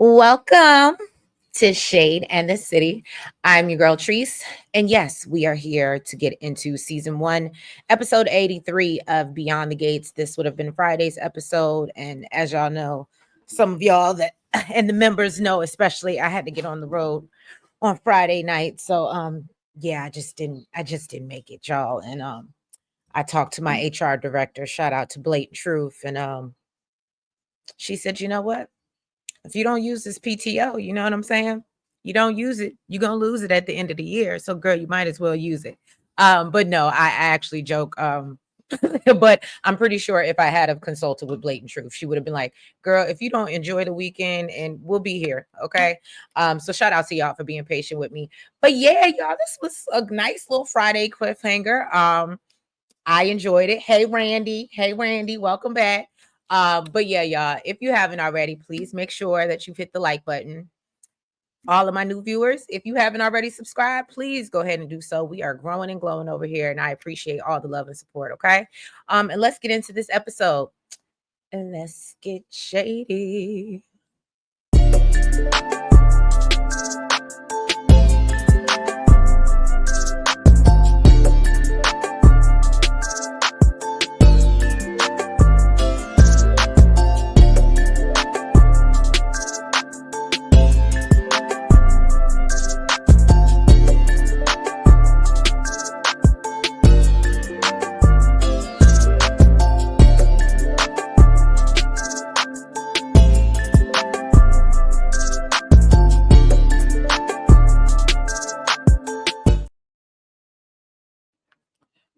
Welcome to Shade and the City. I'm your girl Treese, and yes, we are here to get into season 1, episode 83 of Beyond the Gates. This would have been Friday's episode, and as y'all know, some of y'all that and the members know, especially, I had to get on the road on Friday night. So yeah, I just didn't make it, y'all. And I talked to my HR director, shout out to Blatant Truth, and she said, "You know what? If you don't use this PTO, you know what I'm saying? You don't use it, you're gonna lose it at the end of the year. So, girl, you might as well use it." But no, I actually joke. But I'm pretty sure if I had have consulted with Blatant Truth, she would have been like, "Girl, if you don't enjoy the weekend, and we'll be here, okay?" So shout out to y'all for being patient with me. But yeah, y'all, this was a nice little Friday cliffhanger. I enjoyed it. Hey, Randy. Hey, Randy. Welcome back. But yeah, y'all, if you haven't already, please make sure that you've hit the like button. All of my new viewers, if you haven't already subscribed, please go ahead and do so. We are growing and glowing over here, and I appreciate all the love and support. Okay. And let's get into this episode. And let's get shady.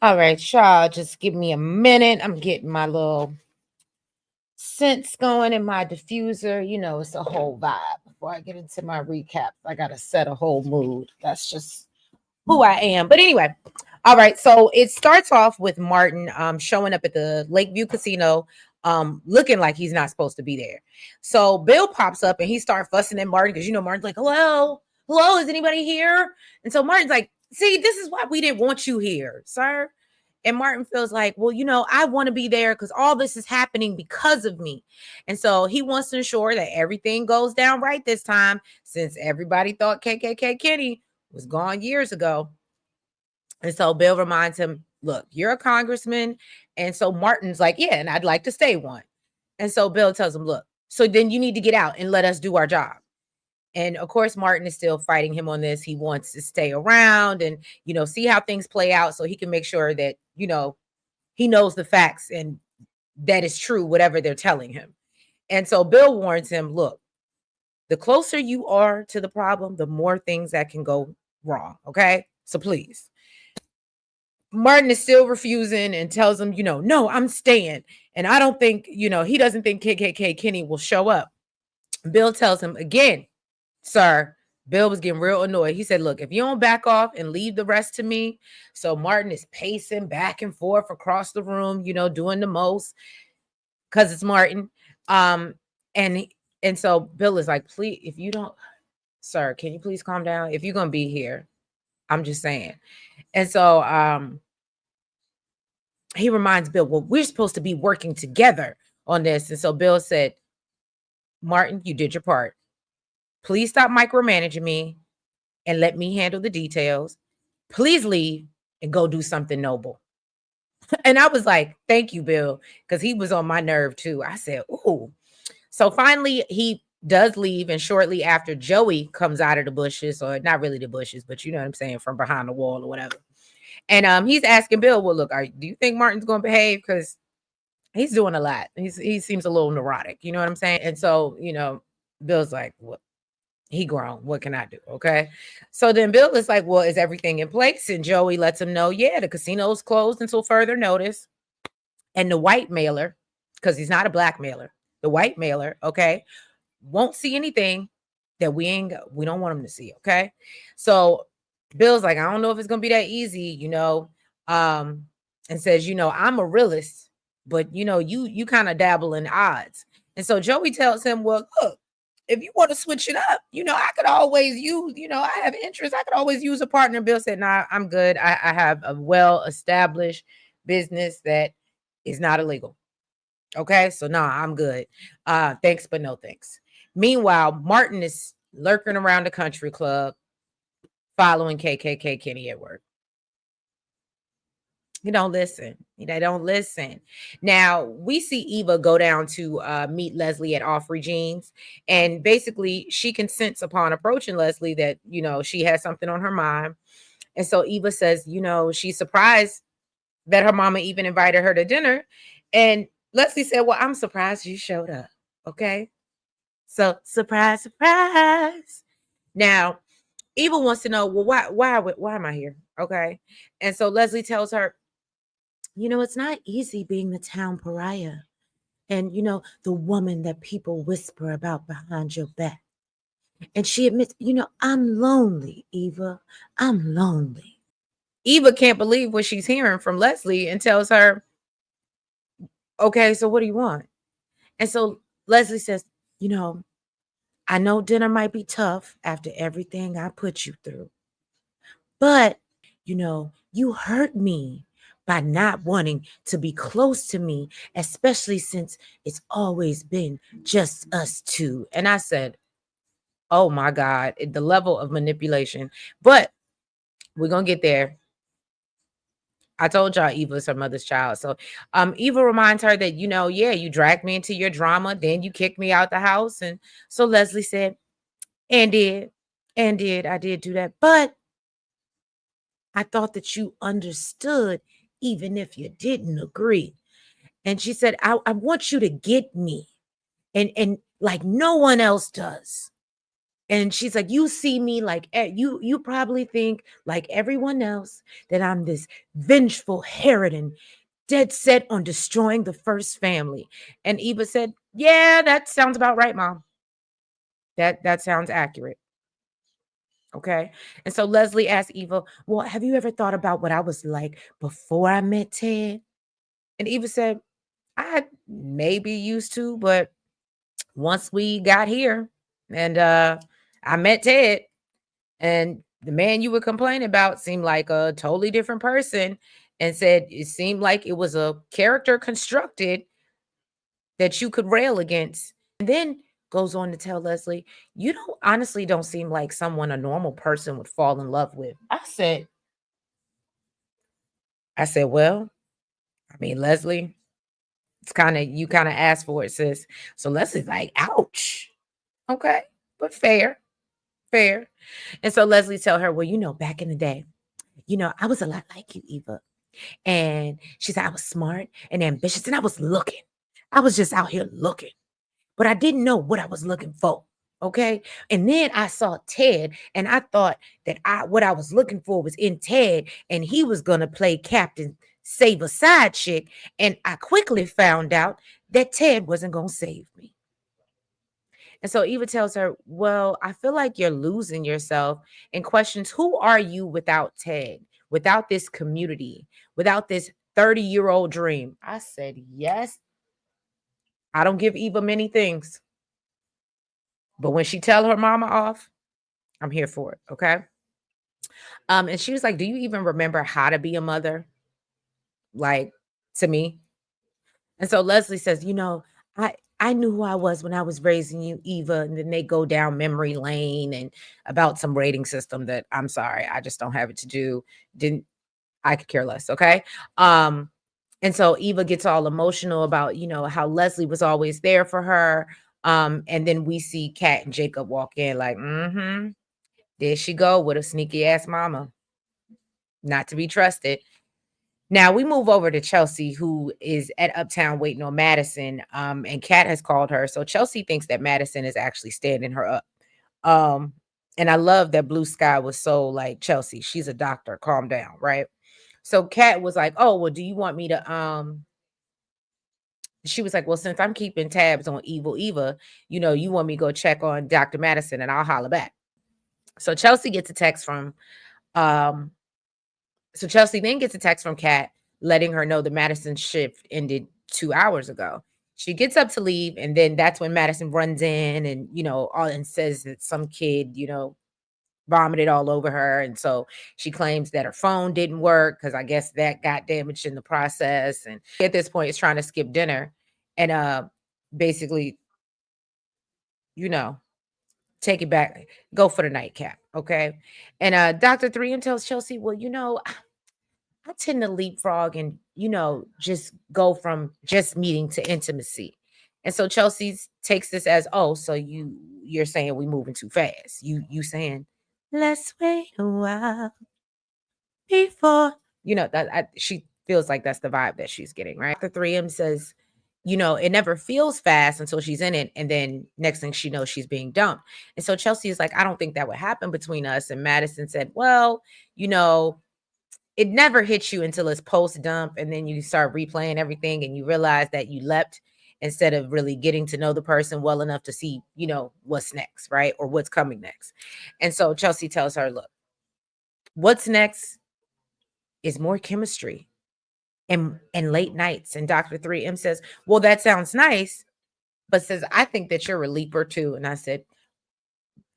All right, y'all, just give me a minute. I'm getting my little scents going in my diffuser. You know, it's a whole vibe. Before I get into my recap, I got to set a whole mood. That's just who I am. But anyway, all right. So it starts off with Martin showing up at the Lakeview Casino, looking like he's not supposed to be there. So Bill pops up and he starts fussing at Martin because you know Martin's like, "Hello, hello, is anybody here?" And so Martin's like, "See, this is why we didn't want you here, sir." And Martin feels like, "Well, you know, I want to be there because all this is happening because of me." And so he wants to ensure that everything goes down right this time, since everybody thought KKK Kenny was gone years ago. And so Bill reminds him, "Look, you're a congressman." And so Martin's like, "Yeah, and I'd like to stay one." And so Bill tells him, "Look, so then you need to get out and let us do our job." And of course, Martin is still fighting him on this. He wants to stay around and, you know, see how things play out so he can make sure that, you know, he knows the facts and that is true, whatever they're telling him. And so Bill warns him, "Look, the closer you are to the problem, the more things that can go wrong. Okay. So please." Martin is still refusing and tells him, "No, I'm staying." And I don't think, he doesn't think KKK Kenny will show up. Bill tells him again, "Sir," Bill was getting real annoyed. He said, "Look, if you don't back off and leave the rest to me." So Martin is pacing back and forth across the room, doing the most because it's Martin. Um, and and so Bill is like, "Please, if you don't, sir, can you please calm down? If you're gonna be here, I'm just saying." And so he reminds Bill, "Well, we're supposed to be working together on this." And so Bill said, "Martin, you did your part. Please stop micromanaging me and let me handle the details. Please leave and go do something noble." And I was like, "Thank you, Bill," because he was on my nerve too. I said, "Ooh." So finally, he does leave. And shortly after, Joey comes out of the bushes, or not really the bushes, but you know what I'm saying, from behind the wall or whatever. And he's asking Bill, "Well, look, do you think Martin's going to behave? Because he's doing a lot. He seems a little neurotic. You know what I'm saying?" And so, Bill's like, "What? He grown. What can I do?" Okay. So then Bill is like, "Well, is everything in place?" And Joey lets him know, "Yeah, the casino's closed until further notice." And the white mailer, because he's not a black mailer, the white mailer, okay, won't see anything that we don't want him to see. Okay. So Bill's like, "I don't know if it's gonna be that easy, and says, "I'm a realist, but you kind of dabble in odds." And so Joey tells him, "Well, look, if you want to switch it up, I could always use, I have interest. I could always use a partner." Bill said, "Nah, I'm good. I have a well-established business that is not illegal." Okay, so nah, I'm good. Thanks, but no thanks. Meanwhile, Martin is lurking around the country club following KKK Kenny at work. He don't listen. They don't listen. Now we see Eva go down to meet Leslie at Off Jeans, and basically she can sense upon approaching Leslie that she has something on her mind, and so Eva says she's surprised that her mama even invited her to dinner, and Leslie said, "Well, I'm surprised you showed up." Okay, so surprise, surprise. Now Eva wants to know, well, why am I here? Okay, and so Leslie tells her, it's not easy being the town pariah and, the woman that people whisper about behind your back. And she admits, I'm lonely, Eva. I'm lonely. Eva can't believe what she's hearing from Leslie and tells her, okay, so what do you want? And so Leslie says, you know, I know dinner might be tough after everything I put you through, but, you hurt me by not wanting to be close to me, especially since it's always been just us two. And I said, oh my God, the level of manipulation. But we're going to get there. I told y'all Eva is her mother's child. So Eva reminds her that, yeah, you dragged me into your drama. Then you kicked me out the house. And so Leslie said, and I did do that. But I thought that you understood, even if you didn't agree. And she said, I want you to get me. And like no one else does. And she's like, you see me like you probably think like everyone else that I'm this vengeful harridan, dead set on destroying the first family. And Eva said, yeah, that sounds about right, Mom. That sounds accurate. Okay. And so Leslie asked Eva, well, have you ever thought about what I was like before I met Ted? And Eva said, I maybe used to, but once we got here and I met Ted, and the man you were complaining about seemed like a totally different person, and said it seemed like it was a character constructed that you could rail against. And then goes on to tell Leslie, you don't honestly don't seem like someone a normal person would fall in love with. I said, well, I mean, Leslie, it's you kind of asked for it, sis. So Leslie's like, ouch. Okay, but fair. And so Leslie tell her, well, back in the day, I was a lot like you, Eva. And she said, I was smart and ambitious and I was looking. I was just out here looking, but I didn't know what I was looking for. Okay. And then I saw Ted and I thought that what I was looking for was in Ted and he was going to play Captain Save a Side Chick. And I quickly found out that Ted wasn't going to save me. And so Eva tells her, well, I feel like you're losing yourself, and questions, who are you without Ted, without this community, without this 30-year-old dream? I said, yes. I don't give Eva many things, but when she tell her mama off, I'm here for it. Okay. And she was like, do you even remember how to be a mother? Like, to me. And so Leslie says, I knew who I was when I was raising you, Eva. And then they go down memory lane and about some rating system that I'm sorry, I just don't have it to do. Didn't I could care less. Okay. Um, and so Eva gets all emotional about, how Leslie was always there for her. And then we see Kat and Jacob walk in like, there she go with a sneaky ass mama, not to be trusted. Now we move over to Chelsea, who is at Uptown waiting on Madison. And Kat has called her. So Chelsea thinks that Madison is actually standing her up. Um, and I love that Blue Sky was so like, Chelsea, she's a doctor, calm down, right? So Kat was like, oh, well, do you want me to she was like, well, since I'm keeping tabs on Evil Eva, you want me to go check on Dr. Madison and I'll holler back. So Chelsea gets a text from um So Chelsea then gets a text from Kat letting her know the Madison shift ended 2 hours ago. She gets up to leave, and then that's when Madison runs in and all and says that some kid vomited all over her, and so she claims that her phone didn't work because I guess that got damaged in the process. And at this point, is trying to skip dinner, and basically you know, take it back, go for the nightcap. Okay. And Dr. 3M tells Chelsea, well, I tend to leapfrog and, just go from just meeting to intimacy. And so Chelsea takes this as, oh, so you're saying we moving too fast. You saying, let's wait a while before, she feels like that's the vibe that she's getting, right? The 3M says, it never feels fast until she's in it. And then next thing she knows, she's being dumped. And so Chelsea is like, I don't think that would happen between us. And Madison said, well, it never hits you until it's post dump. And then you start replaying everything and you realize that you leapt instead of really getting to know the person well enough to see, what's next, right? Or what's coming next. And so Chelsea tells her, look, what's next is more chemistry and late nights. And Dr. 3M says, well, that sounds nice, but says, I think that you're a leaper too. And I said,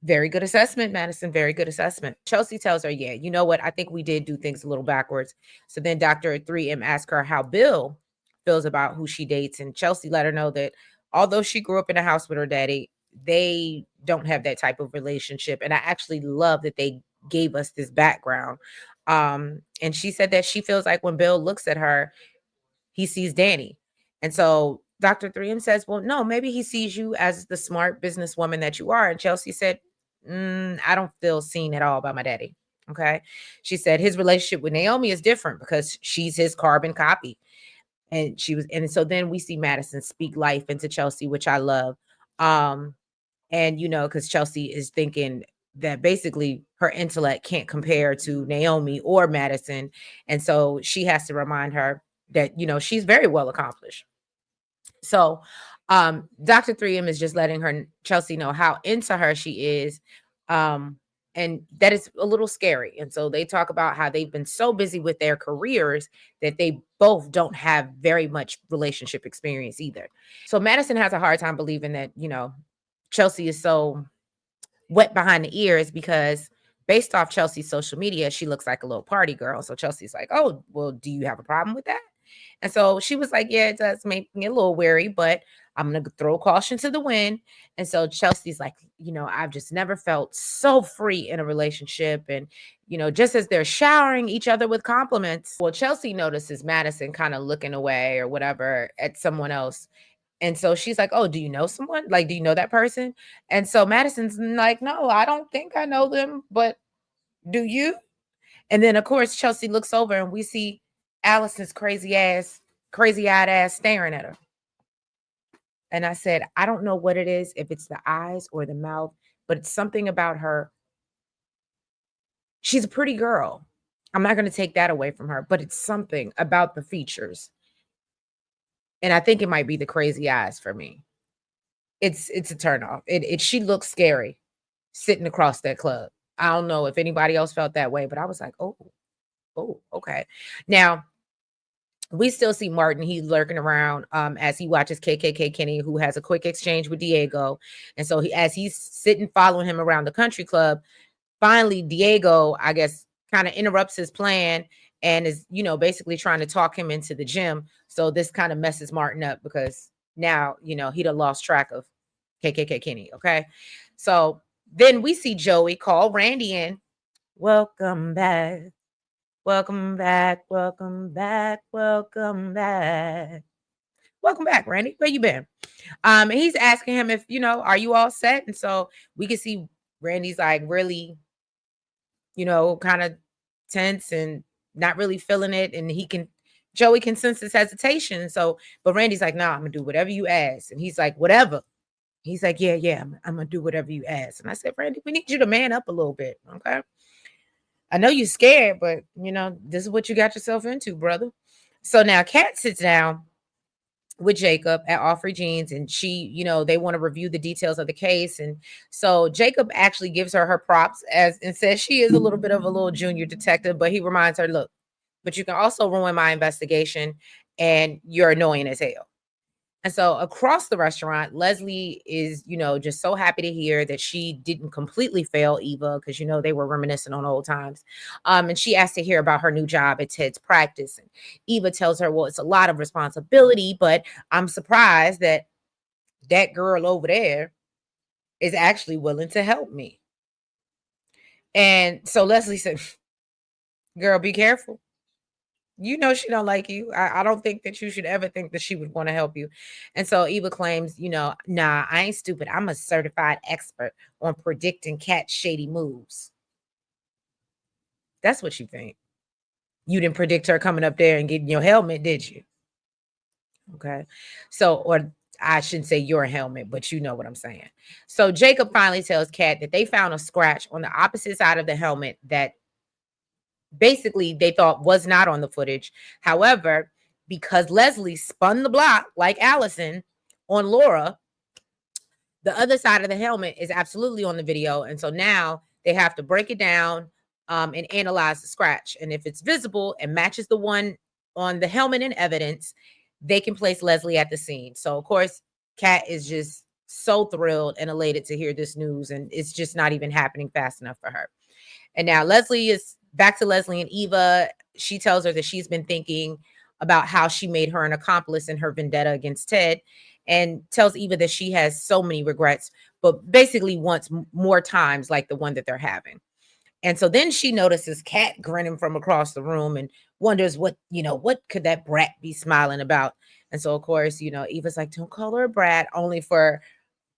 very good assessment, Madison. Very good assessment. Chelsea tells her, yeah, you know what? I think we did do things a little backwards. So then Dr. 3M asks her how Bill feels about who she dates. And Chelsea let her know that although she grew up in a house with her daddy, they don't have that type of relationship. And I actually love that they gave us this background. And she said that she feels like when Bill looks at her, he sees Danny. And so Dr. 3M says, well, no, maybe he sees you as the smart businesswoman that you are. And Chelsea said, I don't feel seen at all by my daddy. Okay. She said his relationship with Naomi is different because she's his carbon copy. And so then we see Madison speak life into Chelsea, which I love. Um, and because Chelsea is thinking that basically her intellect can't compare to Naomi or Madison. And so she has to remind her that, she's very well accomplished. So Dr. 3M is just letting her Chelsea know how into her she is. And that is a little scary. And so they talk about how they've been so busy with their careers that they both don't have very much relationship experience either. So Madison has a hard time believing that, Chelsea is so wet behind the ears because based off Chelsea's social media, she looks like a little party girl. So Chelsea's like, oh, well, do you have a problem with that? And so she was like, yeah, it does make me a little wary, but I'm going to throw caution to the wind. And so Chelsea's like, I've just never felt so free in a relationship. And, just as they're showering each other with compliments, well, Chelsea notices Madison kind of looking away or whatever at someone else. And so she's like, oh, do you know someone? Like, do you know that person? And so Madison's like, no, I don't think I know them, but do you? And then, of course, Chelsea looks over and we see Allison's crazy eyed ass staring at her. And I said, I don't know what it is, if it's the eyes or the mouth, but it's something about her. She's a pretty girl. I'm not going to take that away from her, but it's something about the features. And I think it might be the crazy eyes for me. It's a turnoff. She looks scary sitting across that club. I don't know if anybody else felt that way, but I was like, oh, okay. Now, we still see Martin. He's lurking around as he watches KKK Kenny, who has a quick exchange with Diego. And so as he's sitting following him around the country club, finally Diego, I guess, kind of interrupts his plan and is, basically trying to talk him into the gym. So this kind of messes Martin up because now, he done lost track of KKK Kenny. Okay. So then we see Joey call Randy in. Welcome back. Welcome back. Welcome back. Welcome back. Welcome back, Randy. Where you been? And he's asking him if, are you all set? And so we can see Randy's like really, kind of tense and not really feeling it. And Joey can sense his hesitation. So, but Randy's like, nah, I'm gonna do whatever you ask. And he's like, whatever. He's like, yeah, I'm gonna do whatever you ask. And I said, Randy, we need you to man up a little bit. Okay. I know you're scared, but this is what you got yourself into, brother. So now Kat sits down with Jacob at Offrey Jeans, and she, they want to review the details of the case. And so Jacob actually gives her props and says she is a little bit of a little junior detective, but he reminds her, look, but you can also ruin my investigation and you're annoying as hell. And so across the restaurant, Leslie is, just so happy to hear that she didn't completely fail Eva because, they were reminiscing on old times. And she asked to hear about her new job at Ted's practice. And Eva tells her, well, it's a lot of responsibility, but I'm surprised that girl over there is actually willing to help me. And so Leslie said, girl, be careful. You know she don't like you. I don't think that you should ever think that she would want to help you. And so Eva claims, nah, I ain't stupid. I'm a certified expert on predicting Cat's shady moves. That's what you think. You didn't predict her coming up there and getting your helmet, did you? Okay. So, or I shouldn't say your helmet, but you know what I'm saying. So Jacob finally tells Kat that they found a scratch on the opposite side of the helmet that basically they thought was not on the footage. However, because Leslie spun the block like Allison on Laura, the other side of the helmet is absolutely on the video. And so now they have to break it down and analyze the scratch. And if it's visible and matches the one on the helmet in evidence, they can place Leslie at the scene. So, of course, Kat is just so thrilled and elated to hear this news. And it's just not even happening fast enough for her. And now Leslie is back to Leslie and Eva. She tells her that she's been thinking about how she made her an accomplice in her vendetta against Ted, and tells Eva that she has so many regrets, but basically wants more times like the one that they're having. And so then she notices Kat grinning from across the room and wonders what could that brat be smiling about? And so, of course, Eva's like, don't call her a brat, only for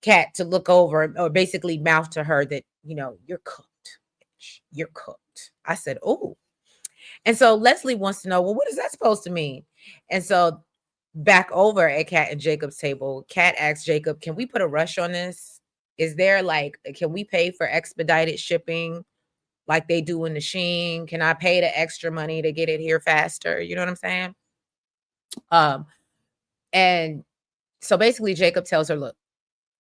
Kat to look over or basically mouth to her that, you're cooked. You're cooked. I said, oh. And so Leslie wants to know, well, what is that supposed to mean? And so back over at Kat and Jacob's table, Kat asks Jacob, can we put a rush on this? Is there can we pay for expedited shipping like they do in the Sheen? Can I pay the extra money to get it here faster? You know what I'm saying? And so basically Jacob tells her, look,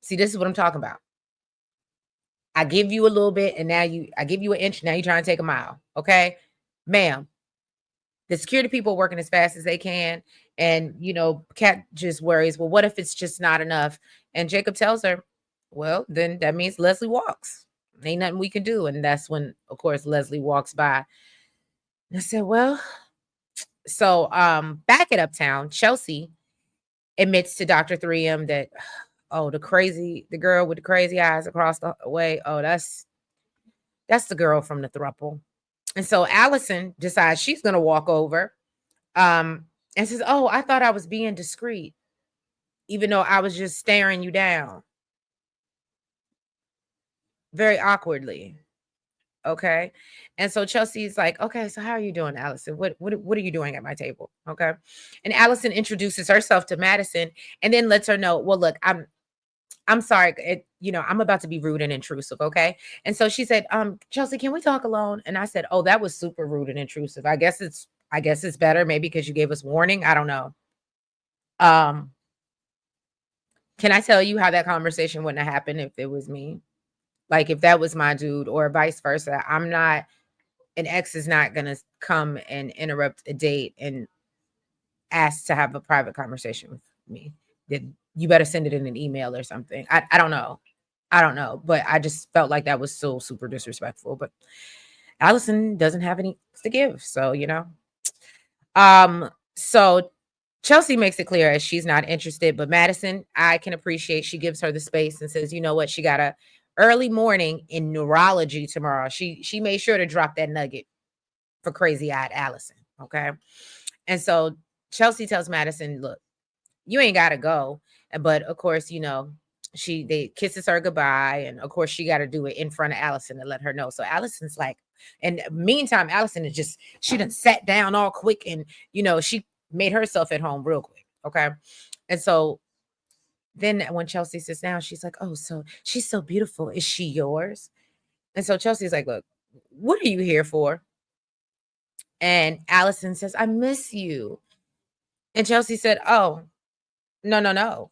see, this is what I'm talking about. I give you a little bit and I give you an inch. Now you're trying to take a mile. Okay, ma'am. The security people are working as fast as they can. And, Kat just worries, well, what if it's just not enough? And Jacob tells her, well, then that means Leslie walks. Ain't nothing we can do. And that's when, of course, Leslie walks by. And I said, well, so back at Uptown, Chelsea admits to Dr. 3M that, oh, the girl with the crazy eyes across the way. Oh, that's the girl from the throuple. And so Allison decides she's going to walk over and says, oh, I thought I was being discreet, even though I was just staring you down very awkwardly. Okay. And so Chelsea's like, okay, so how are you doing, Allison? What are you doing at my table? Okay. And Allison introduces herself to Madison and then lets her know, well, look, I'm sorry. I'm about to be rude and intrusive. Okay. And so she said, Chelsea, can we talk alone? And I said, oh, that was super rude and intrusive. I guess it's better maybe because you gave us warning. I don't know. Can I tell you how that conversation wouldn't have happened if it was me? Like if that was my dude or vice versa. An ex is not going to come and interrupt a date and ask to have a private conversation with me. You better send it in an email or something. I don't know. I don't know, but I just felt like that was so super disrespectful. But Allison doesn't have any to give, so So Chelsea makes it clear as she's not interested, but Madison, I can appreciate she gives her the space and says, you know what, she got a early morning in neurology tomorrow. She made sure to drop that nugget for crazy-eyed Allison. Okay. And so Chelsea tells Madison, look, you ain't gotta go. But of course, they kisses her goodbye. And of course, she got to do it in front of Allison to let her know. So Allison's like, and meantime, Allison she done sat down all quick and, she made herself at home real quick. Okay. And so then when Chelsea sits down, she's like, oh, so she's so beautiful. Is she yours? And so Chelsea's like, look, what are you here for? And Allison says, I miss you. And Chelsea said, oh, no, no, no.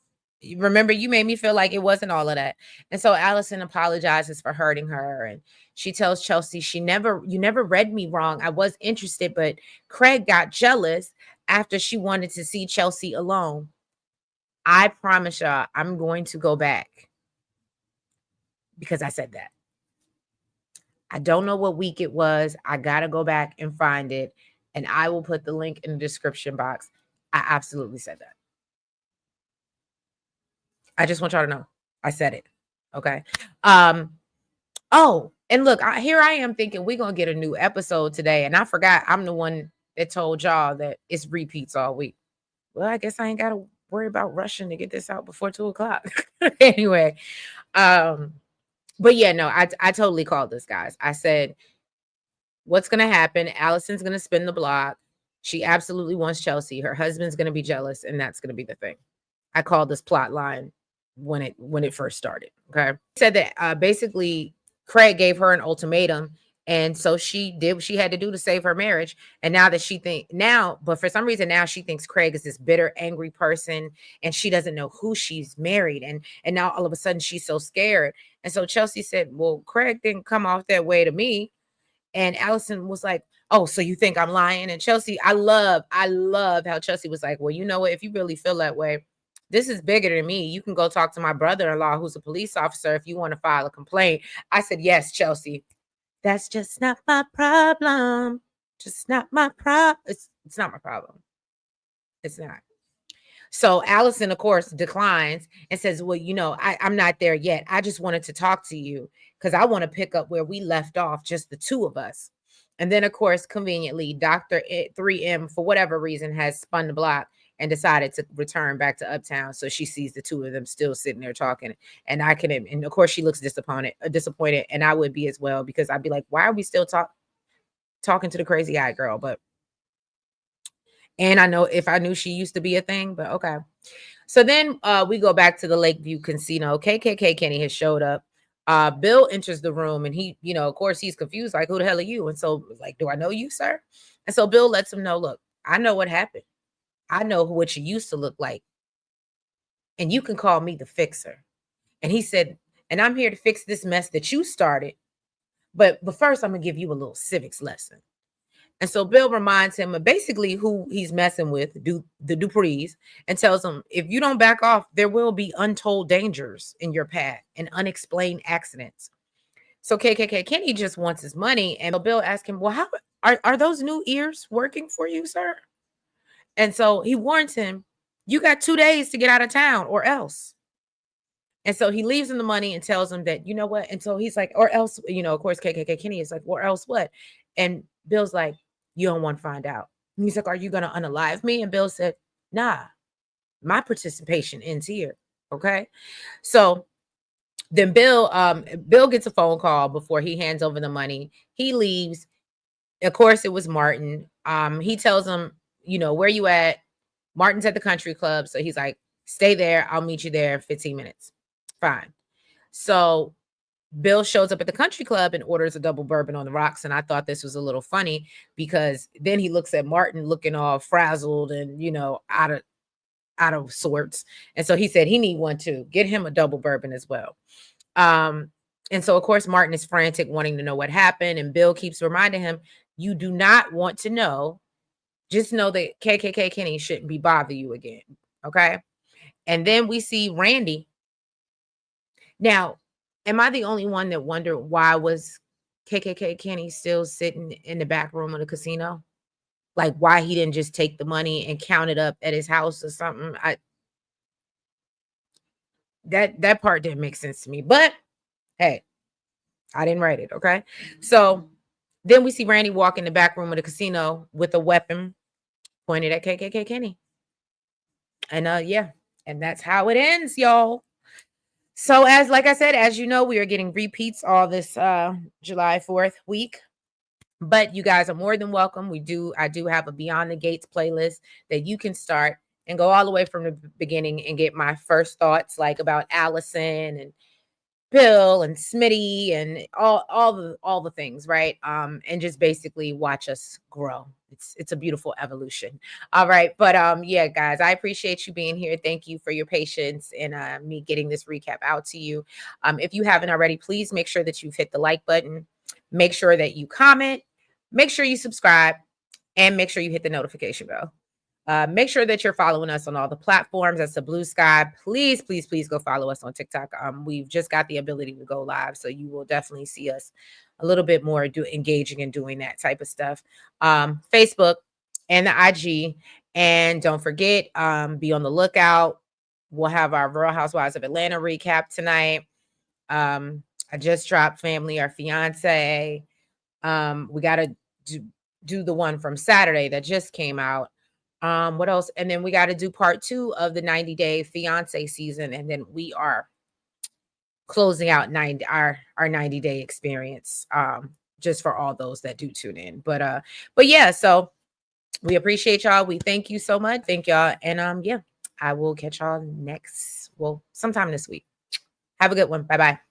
Remember, you made me feel like it wasn't all of that. And so Allison apologizes for hurting her. And she tells Chelsea, you never read me wrong. I was interested, but Craig got jealous after she wanted to see Chelsea alone. I promise y'all, I'm going to go back because I said that. I don't know what week it was. I got to go back and find it. And I will put the link in the description box. I absolutely said that. I just want y'all to know I said it. Okay. Oh, and look, here I am thinking we're gonna get a new episode today, and I forgot I'm the one that told y'all that it's repeats all week. Well, I guess I ain't gotta worry about rushing to get this out before 2 o'clock. Anyway, um, but yeah, no, I totally called this, guys. I said, what's gonna happen? Allison's gonna spin the block. She absolutely wants Chelsea. Her husband's gonna be jealous, and that's gonna be the thing. I called this plot line when it first started. Okay. Said that basically Craig gave her an ultimatum. And so she did what she had to do to save her marriage. And now that but for some reason now she thinks Craig is this bitter, angry person, and she doesn't know who she's married. And now all of a sudden she's so scared. And so Chelsea said, well, Craig didn't come off that way to me. And Allison was like, oh, so you think I'm lying? And Chelsea, I love how Chelsea was like, well, you know what? If you really feel that way, this is bigger than me. You can go talk to my brother-in-law, who's a police officer, if you want to file a complaint. I said, yes, Chelsea. That's just not my problem. Just not my problem. It's not my problem. It's not. So Allison, of course, declines and says, well, I'm not there yet. I just wanted to talk to you because I want to pick up where we left off, just the two of us. And then, of course, conveniently, Dr. 3M, for whatever reason, has spun the block and decided to return back to Uptown. So she sees the two of them still sitting there talking. And and of course, she looks disappointed. And I would be as well, because I'd be like, why are we still talking to the crazy eyed girl? And I know if I knew she used to be a thing, but okay. So then we go back to the Lakeview Casino. KKK Kenny has showed up. Bill enters the room and he, of course, he's confused, like, who the hell are you? And so, like, do I know you, sir? And so Bill lets him know, look, I know what happened. I know what you used to look like. And you can call me the fixer. And he said, and I'm here to fix this mess that you started. But first, I'm going to give you a little civics lesson. And so Bill reminds him of basically who he's messing with, the Duprees, and tells him, if you don't back off, there will be untold dangers in your path and unexplained accidents. So KKK Kenny just wants his money. And Bill asks him, well, how are those new ears working for you, sir? And so he warns him, you got 2 days to get out of town or else. And so he leaves him the money and tells him that, you know what? And so he's like, or else, of course, KKK Kenny is like, or else what? And Bill's like, you don't want to find out. And he's like, are you going to unalive me? And Bill said, nah, my participation ends here. Okay. So then Bill gets a phone call before he hands over the money. He leaves. Of course, it was Martin. He tells him, where you at? Martin's at the country club. So he's like, stay there. I'll meet you there in 15 minutes. Fine. So Bill shows up at the country club and orders a double bourbon on the rocks. And I thought this was a little funny because then he looks at Martin looking all frazzled and, out of sorts. And so he said he need one too. Get him a double bourbon as well. And so, of course, Martin is frantic, wanting to know what happened. And Bill keeps reminding him, you do not want to know. Just know that KKK Kenny shouldn't be bothering you again. Okay. And then we see Randy. Now, am I the only one that wondered why was KKK Kenny still sitting in the back room of the casino? Like, why he didn't just take the money and count it up at his house or something? That part didn't make sense to me. But hey, I didn't write it. Okay. So then we see Randy walk in the back room of the casino with a weapon pointed at KKK Kenny. And yeah, and that's how it ends, y'all. So like I said, as you know, we are getting repeats all this July 4th week. But you guys are more than welcome. I do have a Beyond the Gates playlist that you can start and go all the way from the beginning and get my first thoughts, like about Allison and Bill and Smitty and all the things, right? And just basically watch us grow. It's a beautiful evolution. All right, but yeah, guys, I appreciate you being here. Thank you for your patience and me getting this recap out to you. If you haven't already, please make sure that you've hit the like button. Make sure that you comment. Make sure you subscribe, and make sure you hit the notification bell. Make sure that you're following us on all the platforms. That's the Blue Sky. Please, please, please go follow us on TikTok. We've just got the ability to go live, so you will definitely see us a little bit more engaging and doing that type of stuff. Facebook and the IG. And don't forget, be on the lookout. We'll have our Real Housewives of Atlanta recap tonight. I just dropped Family or Fiance. We got to do the one from Saturday that just came out. What else? And then we got to do part 2 of the 90-day fiance season, and then we are closing out our 90-day experience, just for all those that do tune in. But yeah, so we appreciate y'all. We thank you so much. Thank y'all. And yeah, I will catch y'all sometime this week. Have a good one. Bye-bye.